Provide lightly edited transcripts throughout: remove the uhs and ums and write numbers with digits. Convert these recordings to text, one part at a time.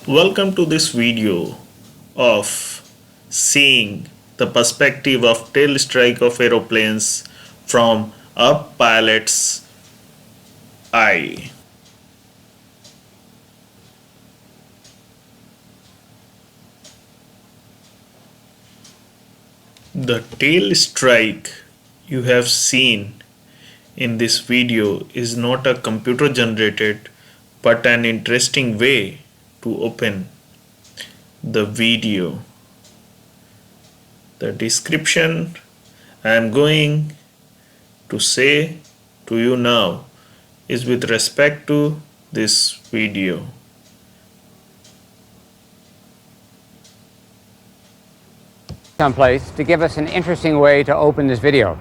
Welcome to this video of seeing the perspective of tail strike of aeroplanes from a pilot's eye. The tail strike you have seen in this video is not a computer generated but an interesting way to open the video. The description I am going to say to you now is with respect to this video. Someplace to give us an interesting way to open this video.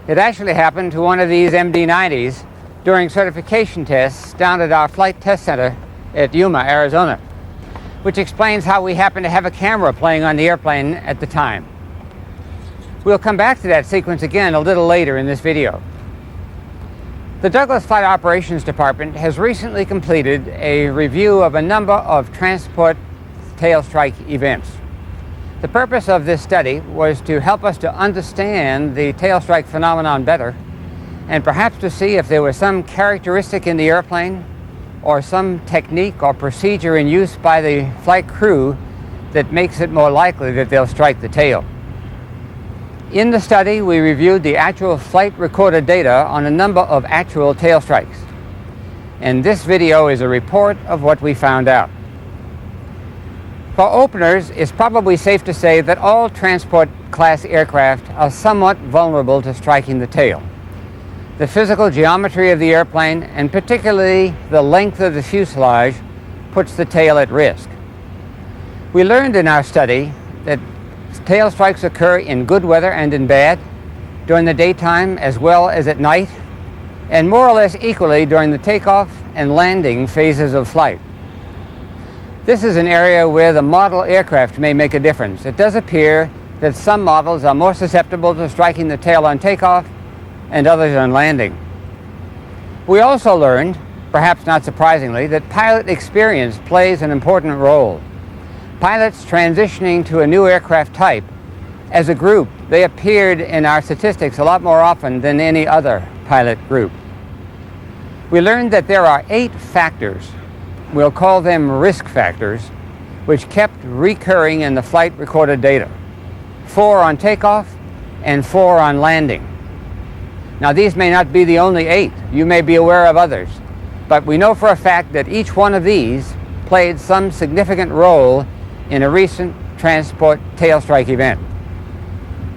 It actually happened to one of these MD-90s during certification tests down at our flight test center at Yuma, Arizona, which explains how we happened to have a camera playing on the airplane at the time. We'll come back to that sequence again a little later in this video. The Douglas Flight Operations Department has recently completed a review of a number of transport tail strike events. The purpose of this study was to help us to understand the tail strike phenomenon better, and perhaps to see if there was some characteristic in the airplane or some technique or procedure in use by the flight crew that makes it more likely that they'll strike the tail. In the study, we reviewed the actual flight recorded data on a number of actual tail strikes. And this video is a report of what we found out. For openers, it's probably safe to say that all transport class aircraft are somewhat vulnerable to striking the tail. The physical geometry of the airplane, and particularly the length of the fuselage, puts the tail at risk. We learned in our study that tail strikes occur in good weather and in bad, during the daytime as well as at night, and more or less equally during the takeoff and landing phases of flight. This is an area where the model aircraft may make a difference. It does appear that some models are more susceptible to striking the tail on takeoff and others on landing. We also learned, perhaps not surprisingly, that pilot experience plays an important role. Pilots transitioning to a new aircraft type, as a group, they appeared in our statistics a lot more often than any other pilot group. We learned that there are 8 factors, we'll call them risk factors, which kept recurring in the flight recorded data. 4 on takeoff and 4 on landing. Now, these may not be the only 8. You may be aware of others. But we know for a fact that each one of these played some significant role in a recent transport tail strike event.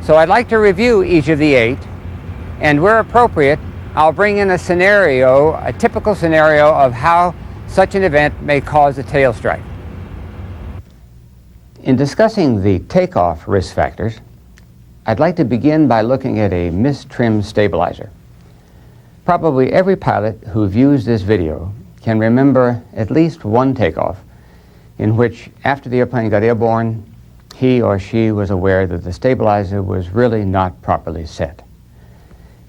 So I'd like to review each of the 8, and where appropriate, I'll bring in a scenario, a typical scenario of how such an event may cause a tail strike. In discussing the takeoff risk factors, I'd like to begin by looking at a mistrimmed stabilizer. Probably every pilot who views this video can remember at least one takeoff in which, after the airplane got airborne, he or she was aware that the stabilizer was really not properly set.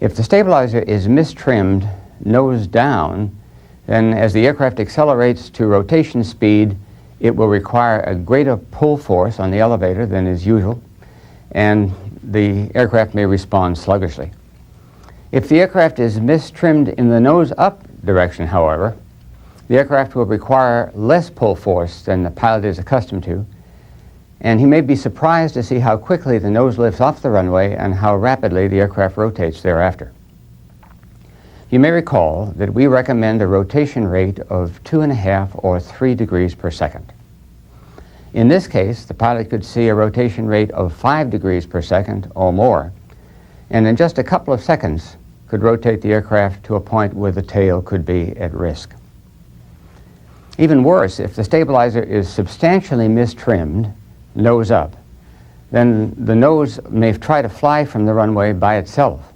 If the stabilizer is mistrimmed nose down, then as the aircraft accelerates to rotation speed, it will require a greater pull force on the elevator than is usual, and the aircraft may respond sluggishly. If the aircraft is mistrimmed in the nose-up direction, however, the aircraft will require less pull force than the pilot is accustomed to, and he may be surprised to see how quickly the nose lifts off the runway and how rapidly the aircraft rotates thereafter. You may recall that we recommend a rotation rate of 2.5 or 3 degrees per second. In this case, the pilot could see a rotation rate of 5 degrees per second or more, and in just a couple of seconds could rotate the aircraft to a point where the tail could be at risk. Even worse, if the stabilizer is substantially mistrimmed, nose up, then the nose may try to fly from the runway by itself.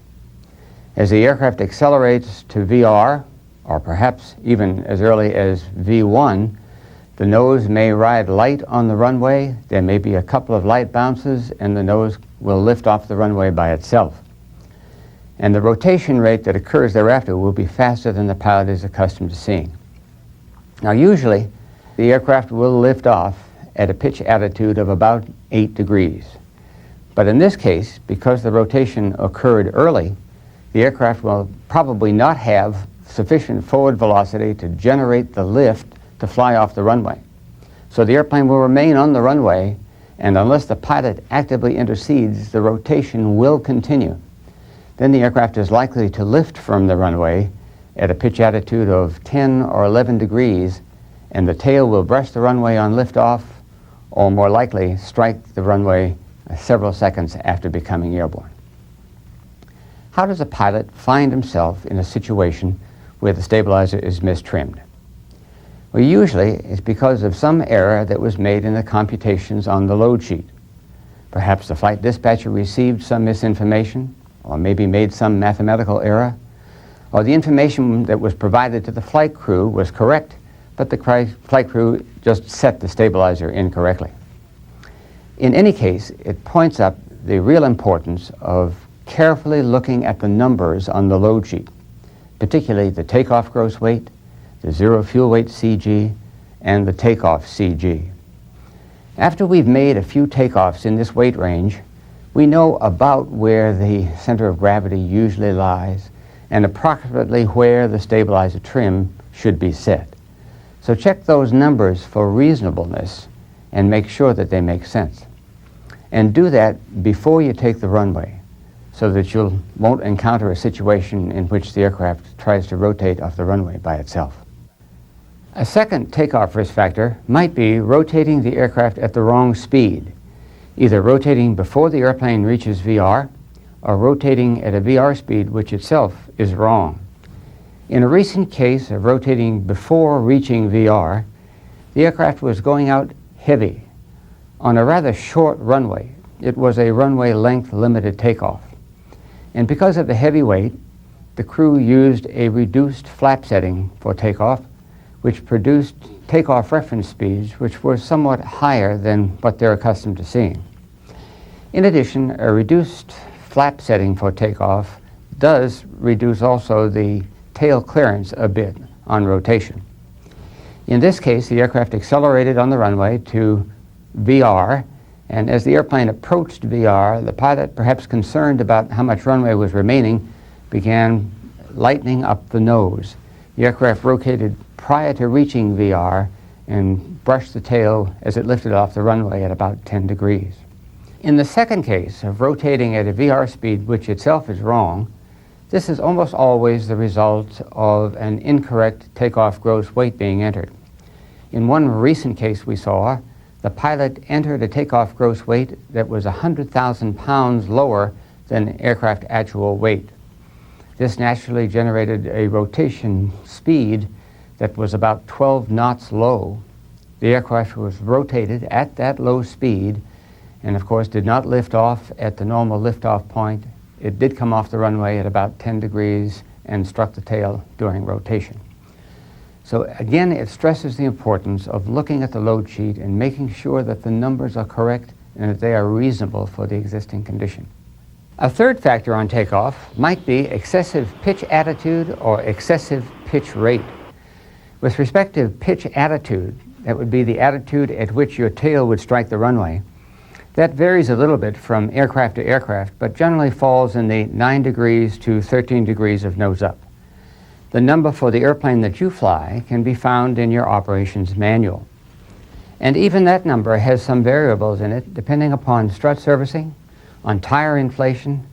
As the aircraft accelerates to VR, or perhaps even as early as V1, the nose may ride light on the runway, there may be a couple of light bounces, and the nose will lift off the runway by itself. And the rotation rate that occurs thereafter will be faster than the pilot is accustomed to seeing. Now, usually, the aircraft will lift off at a pitch attitude of about 8 degrees. But in this case, because the rotation occurred early, the aircraft will probably not have sufficient forward velocity to generate the lift to fly off the runway. So the airplane will remain on the runway, and unless the pilot actively intercedes, the rotation will continue. Then the aircraft is likely to lift from the runway at a pitch attitude of 10 or 11 degrees, and the tail will brush the runway on liftoff, or more likely strike the runway several seconds after becoming airborne. How does a pilot find himself in a situation where the stabilizer is mistrimmed? Well, usually it's because of some error that was made in the computations on the load sheet. Perhaps the flight dispatcher received some misinformation, or maybe made some mathematical error, or the information that was provided to the flight crew was correct, but the flight crew just set the stabilizer incorrectly. In any case, it points up the real importance of carefully looking at the numbers on the load sheet, particularly the takeoff gross weight, the zero fuel weight CG, and the takeoff CG. After we've made a few takeoffs in this weight range, we know about where the center of gravity usually lies and approximately where the stabilizer trim should be set. So check those numbers for reasonableness and make sure that they make sense. And do that before you take the runway, so that you won't encounter a situation in which the aircraft tries to rotate off the runway by itself. A second takeoff risk factor might be rotating the aircraft at the wrong speed, either rotating before the airplane reaches VR or rotating at a VR speed which itself is wrong. In a recent case of rotating before reaching VR, the aircraft was going out heavy on a rather short runway. It was a runway length limited takeoff. And because of the heavy weight, the crew used a reduced flap setting for takeoff, which produced takeoff reference speeds which were somewhat higher than what they're accustomed to seeing. In addition, a reduced flap setting for takeoff does reduce also the tail clearance a bit on rotation. In this case, the aircraft accelerated on the runway to VR, and as the airplane approached VR, the pilot, perhaps concerned about how much runway was remaining, began lightening up the nose. The aircraft rotated prior to reaching VR and brushed the tail as it lifted off the runway at about 10 degrees. In the second case of rotating at a VR speed which itself is wrong, this is almost always the result of an incorrect takeoff gross weight being entered. In one recent case we saw, the pilot entered a takeoff gross weight that was 100,000 pounds lower than aircraft actual weight. This naturally generated a rotation speed that was about 12 knots low. The aircraft was rotated at that low speed and of course did not lift off at the normal liftoff point. It did come off the runway at about 10 degrees and struck the tail during rotation. So again, it stresses the importance of looking at the load sheet and making sure that the numbers are correct and that they are reasonable for the existing condition. A third factor on takeoff might be excessive pitch attitude or excessive pitch rate. With respect to pitch attitude, that would be the attitude at which your tail would strike the runway. That varies a little bit from aircraft to aircraft, but generally falls in the 9 degrees to 13 degrees of nose up. The number for the airplane that you fly can be found in your operations manual. And even that number has some variables in it depending upon strut servicing, on tire inflation,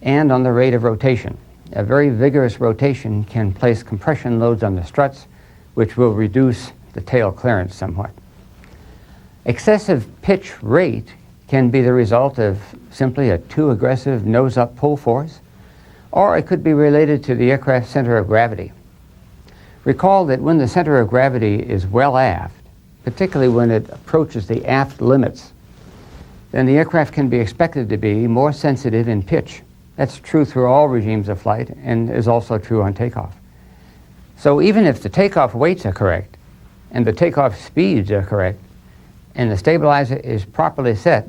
and on the rate of rotation. A very vigorous rotation can place compression loads on the struts, which will reduce the tail clearance somewhat. Excessive pitch rate can be the result of simply a too aggressive nose-up pull force, or it could be related to the aircraft's center of gravity. Recall that when the center of gravity is well aft, particularly when it approaches the aft limits, then the aircraft can be expected to be more sensitive in pitch. That's true through all regimes of flight and is also true on takeoff. So even if the takeoff weights are correct and the takeoff speeds are correct and the stabilizer is properly set,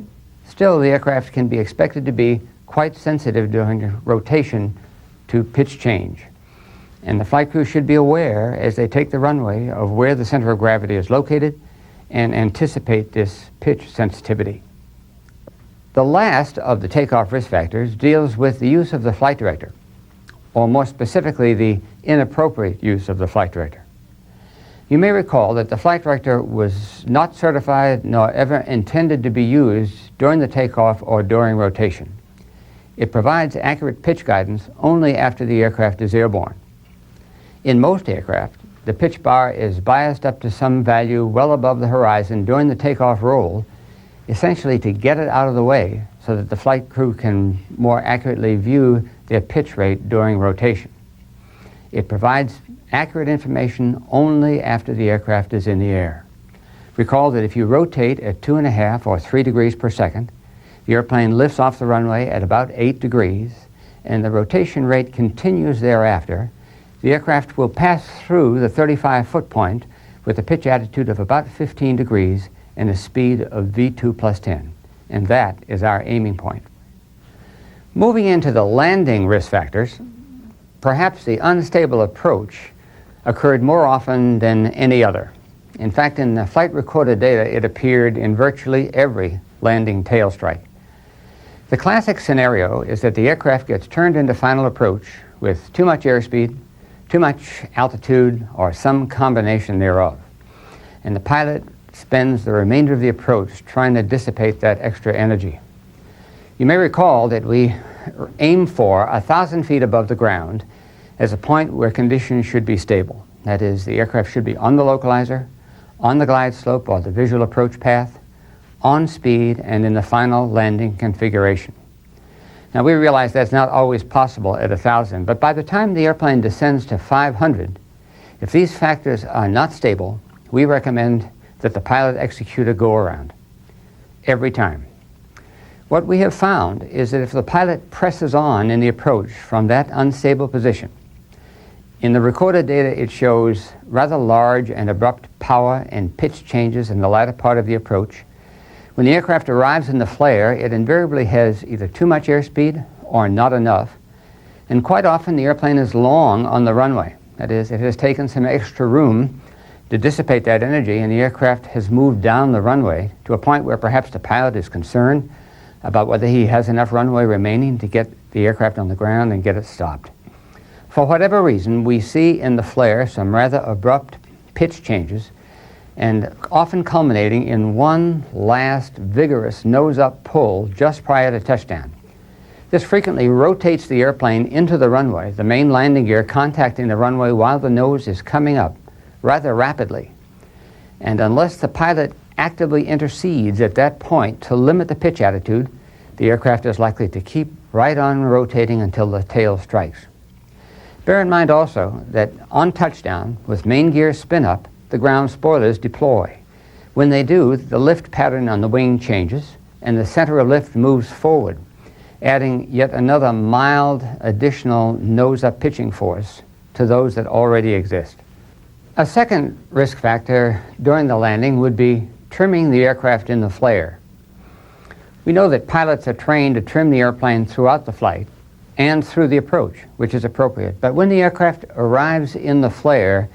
still the aircraft can be expected to be quite sensitive during rotation to pitch change. And the flight crew should be aware as they take the runway of where the center of gravity is located and anticipate this pitch sensitivity. The last of the takeoff risk factors deals with the use of the flight director, or more specifically, the inappropriate use of the flight director. You may recall that the flight director was not certified nor ever intended to be used during the takeoff or during rotation. It provides accurate pitch guidance only after the aircraft is airborne. In most aircraft, the pitch bar is biased up to some value well above the horizon during the takeoff roll, essentially to get it out of the way so that the flight crew can more accurately view their pitch rate during rotation. It provides accurate information only after the aircraft is in the air. Recall that if you rotate at 2.5 or 3 degrees per second, the airplane lifts off the runway at about 8 degrees, and the rotation rate continues thereafter. The aircraft will pass through the 35-foot point with a pitch attitude of about 15 degrees and a speed of V2 plus 10, and that is our aiming point. Moving into the landing risk factors, perhaps the unstable approach occurred more often than any other. In fact, in the flight recorded data, it appeared in virtually every landing tail strike. The classic scenario is that the aircraft gets turned into final approach with too much airspeed, too much altitude, or some combination thereof. And the pilot spends the remainder of the approach trying to dissipate that extra energy. You may recall that we aim for 1,000 feet above the ground as a point where conditions should be stable. That is, the aircraft should be on the localizer, on the glide slope or the visual approach path, on speed, and in the final landing configuration. Now, we realize that's not always possible at 1,000, but by the time the airplane descends to 500, if these factors are not stable, we recommend that the pilot execute a go-around every time. What we have found is that if the pilot presses on in the approach from that unstable position, in the recorded data it shows rather large and abrupt power and pitch changes in the latter part of the approach. When the aircraft arrives in the flare, it invariably has either too much airspeed or not enough, and quite often the airplane is long on the runway. That is, it has taken some extra room to dissipate that energy, and the aircraft has moved down the runway to a point where perhaps the pilot is concerned about whether he has enough runway remaining to get the aircraft on the ground and get it stopped. For whatever reason, we see in the flare some rather abrupt pitch changes, and often culminating in one last vigorous nose-up pull just prior to touchdown. This frequently rotates the airplane into the runway, the main landing gear contacting the runway while the nose is coming up rather rapidly. And unless the pilot actively intercedes at that point to limit the pitch attitude, the aircraft is likely to keep right on rotating until the tail strikes. Bear in mind also that on touchdown, with main gear spin up, the ground spoilers deploy. When they do, the lift pattern on the wing changes and the center of lift moves forward, adding yet another mild additional nose-up pitching force to those that already exist. A second risk factor during the landing would be trimming the aircraft in the flare. We know that pilots are trained to trim the airplane throughout the flight and through the approach, which is appropriate. But when the aircraft arrives in the flare,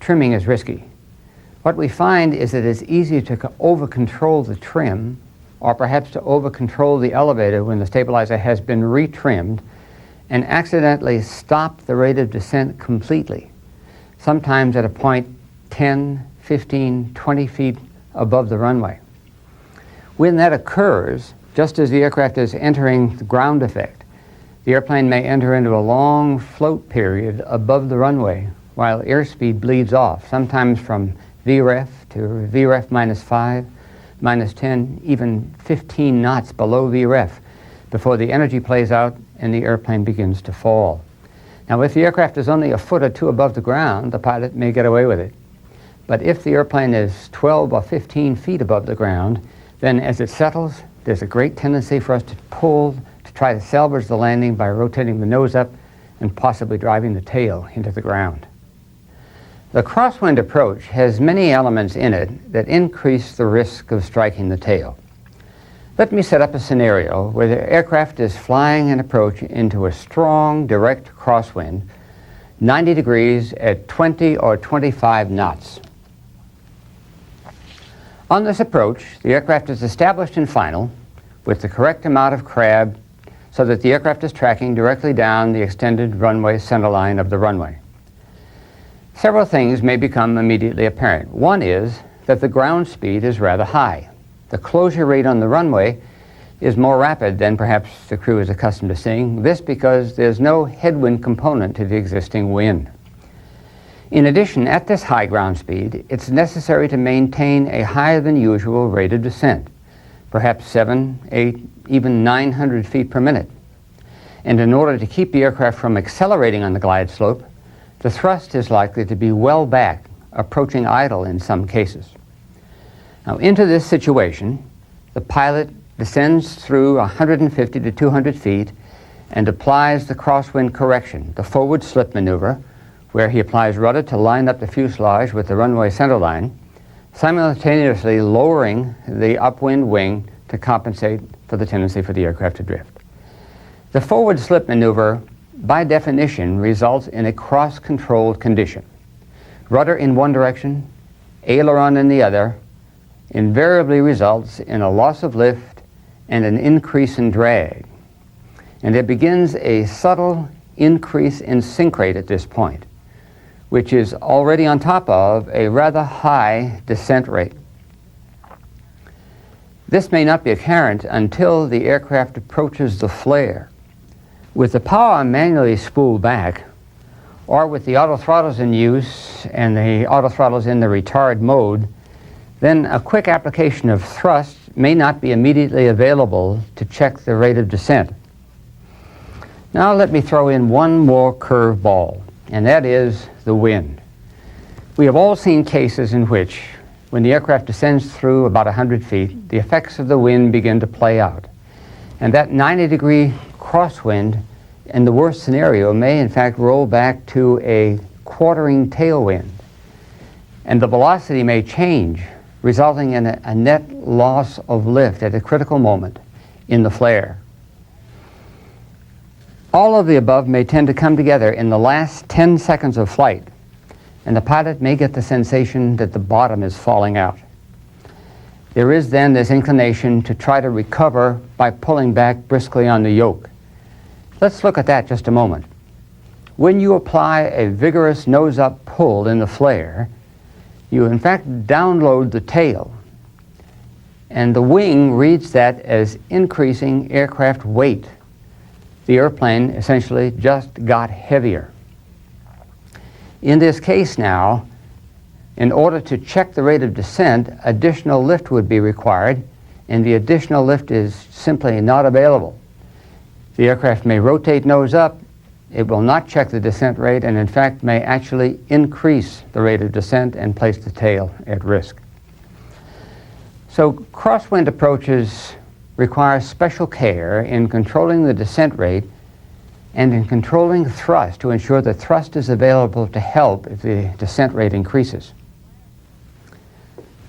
trimming is risky. What we find is that it's easy to over-control the trim, or perhaps to over-control the elevator when the stabilizer has been retrimmed, and accidentally stop the rate of descent completely, sometimes at a point 10, 15, 20 feet above the runway. When that occurs, just as the aircraft is entering the ground effect, the airplane may enter into a long float period above the runway while airspeed bleeds off, sometimes from VREF to VREF minus 5, minus 10, even 15 knots below VREF before the energy plays out and the airplane begins to fall. Now, if the aircraft is only a foot or two above the ground, the pilot may get away with it. But if the airplane is 12 or 15 feet above the ground, then as it settles, there's a great tendency for us to pull to try to salvage the landing by rotating the nose up and possibly driving the tail into the ground. The crosswind approach has many elements in it that increase the risk of striking the tail. Let me set up a scenario where the aircraft is flying an approach into a strong direct crosswind 90 degrees at 20 or 25 knots. On this approach, the aircraft is established in final with the correct amount of crab so that the aircraft is tracking directly down the extended runway centerline of the runway. Several things may become immediately apparent. One is that the ground speed is rather high. The closure rate on the runway is more rapid than perhaps the crew is accustomed to seeing, this because there's no headwind component to the existing wind. In addition, at this high ground speed, it's necessary to maintain a higher than usual rate of descent, perhaps 7, 8, even 900 feet per minute. And in order to keep the aircraft from accelerating on the glide slope, the thrust is likely to be well back, approaching idle in some cases. Now, into this situation, the pilot descends through 150 to 200 feet and applies the crosswind correction, the forward slip maneuver, where he applies rudder to line up the fuselage with the runway centerline, simultaneously lowering the upwind wing to compensate for the tendency for the aircraft to drift. The forward slip maneuver, by definition, results in a cross-controlled condition. Rudder in one direction, aileron in the other, invariably results in a loss of lift and an increase in drag. And there begins a subtle increase in sink rate at this point, which is already on top of a rather high descent rate. This may not be apparent until the aircraft approaches the flare. With the power manually spooled back, or with the auto throttles in use and the auto throttles in the retard mode, then a quick application of thrust may not be immediately available to check the rate of descent. Now let me throw in one more curveball, and that is the wind. We have all seen cases in which, when the aircraft descends through about 100 feet, the effects of the wind begin to play out. And that 90-degree crosswind, in the worst scenario, may in fact roll back to a quartering tailwind. And the velocity may change, resulting in a net loss of lift at a critical moment in the flare. All of the above may tend to come together in the last 10 seconds of flight, and the pilot may get the sensation that the bottom is falling out. There is then this inclination to try to recover by pulling back briskly on the yoke. Let's look at that just a moment. When you apply a vigorous nose-up pull in the flare, you in fact download the tail, and the wing reads that as increasing aircraft weight. The airplane essentially just got heavier. In this case now, in order to check the rate of descent, additional lift would be required, and the additional lift is simply not available. The aircraft may rotate nose up, it will not check the descent rate, and in fact may actually increase the rate of descent and place the tail at risk. So crosswind approaches require special care in controlling the descent rate and in controlling thrust to ensure that thrust is available to help if the descent rate increases.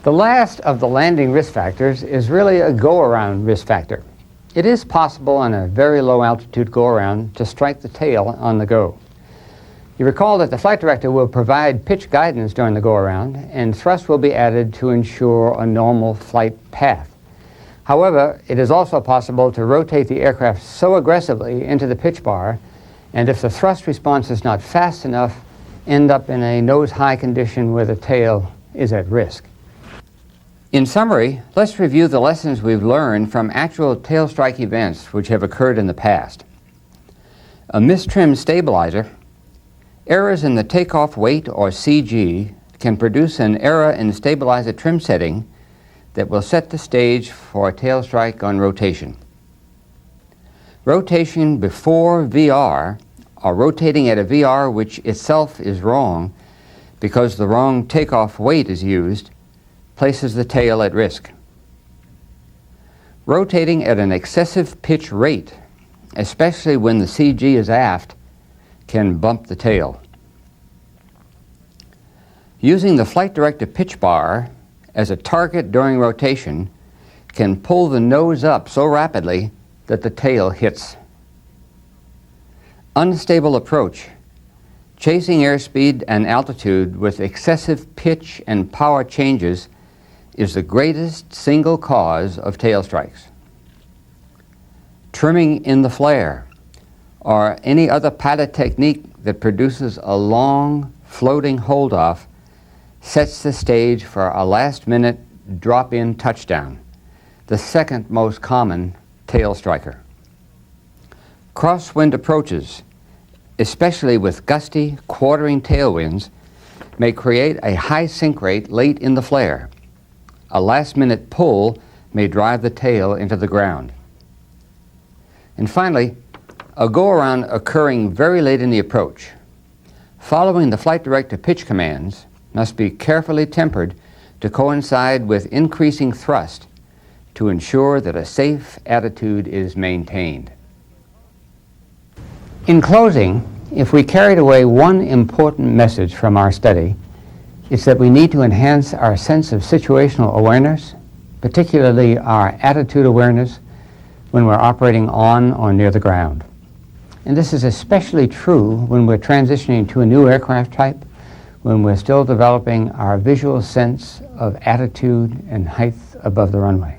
The last of the landing risk factors is really a go-around risk factor. It is possible on a very low altitude go-around to strike the tail on the go. You recall that the flight director will provide pitch guidance during the go-around, and thrust will be added to ensure a normal flight path. However, it is also possible to rotate the aircraft so aggressively into the pitch bar, and if the thrust response is not fast enough, end up in a nose-high condition where the tail is at risk. In summary, let's review the lessons we've learned from actual tail strike events which have occurred in the past. A mistrimmed stabilizer, errors in the takeoff weight or CG can produce an error in the stabilizer trim setting that will set the stage for a tail strike on rotation. Rotation before VR, or rotating at a VR which itself is wrong because the wrong takeoff weight is used, places the tail at risk. Rotating at an excessive pitch rate, especially when the CG is aft, can bump the tail. Using the flight director pitch bar as a target during rotation can pull the nose up so rapidly that the tail hits. Unstable approach, Chasing airspeed and altitude with excessive pitch and power changes is the greatest single cause of tail strikes. Trimming in the flare or any other pilot technique that produces a long floating hold-off sets the stage for a last-minute drop-in touchdown, the second most common tail striker. Crosswind approaches, especially with gusty, quartering tailwinds, may create a high sink rate late in the flare. A last-minute pull may drive the tail into the ground. And finally, a go-around occurring very late in the approach. Following the flight director pitch commands must be carefully tempered to coincide with increasing thrust to ensure that a safe attitude is maintained. In closing, if we carried away one important message from our study, it's that we need to enhance our sense of situational awareness, particularly our attitude awareness, when we're operating on or near the ground. And this is especially true when we're transitioning to a new aircraft type, when we're still developing our visual sense of attitude and height above the runway.